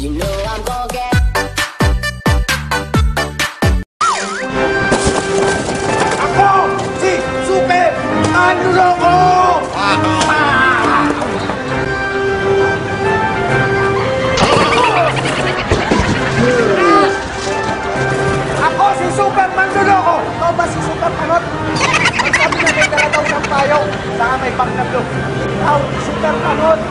You know I'm gonna get. Ako! Si Super Manloloko! Ako si Super Manloloko! Ikaw ba si Super Panot? Ang sabi na may dala daw siyang payaw, saka may pangnablo. Ikaw, Super Panot!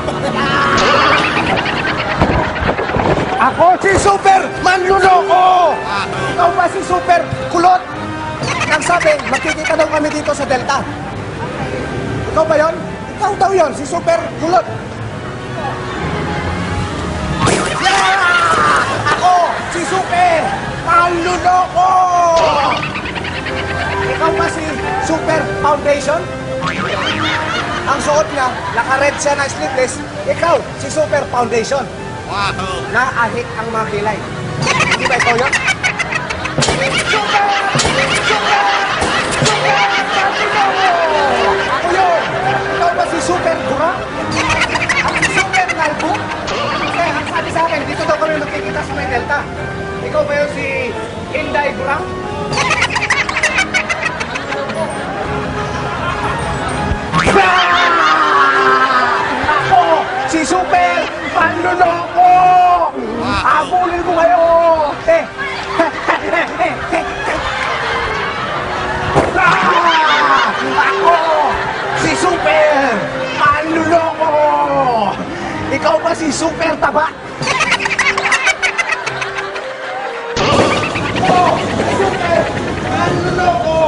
Ako si Super Manloloko! Ikaw ba si Super Kulot? Ang sabi, makikita daw kami dito sa Delta. Ikaw ba yon? Ikaw daw yon, si Super Kulot. Yeah! Ako, si Super Manloloko! Ikaw ba si Super Foundation? Ang suot niya, naka-red siya na sleeveless. Ikaw, si Super Foundation. Wow! Naahit ang mga kilay. Hindi ba ikaw yun? Super! Super! Super! Ako yun! Ikaw ba si Super Gura? Ako si Super Nalbo? Kasi ang sabi sa akin, dito daw kami magkikita sa may Delta. Ikaw ba yun si Inday Gura? Ako si Super Manloloko! Habulin ko kayo! Ako si Super Manloloko! Ikaw ba si Super Taba? Ako si Super Manloloko!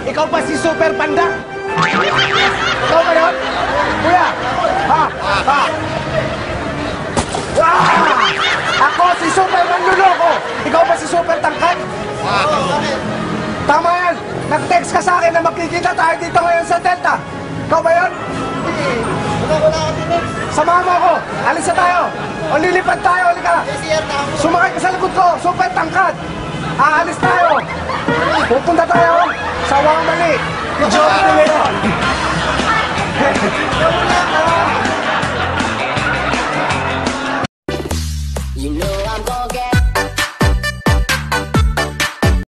Ikaw ba si Super Panda? Ikaw ba yun? Kuya! Ha? Ha? Ako si Super Manloloko! Ikaw ba si Super Tangkad? Tama yan! Nag-text ka sa akin na magkikita tayo dito ngayon sa Delta. Ikaw ba yun? Samahan mo ako! Alis na tayo! O lilipad tayo! Halika! Sumakay ka sa likod ko! Super Tangkad! Aalis tayo! Pupunta tayo sa Wang Mali! Enjoy the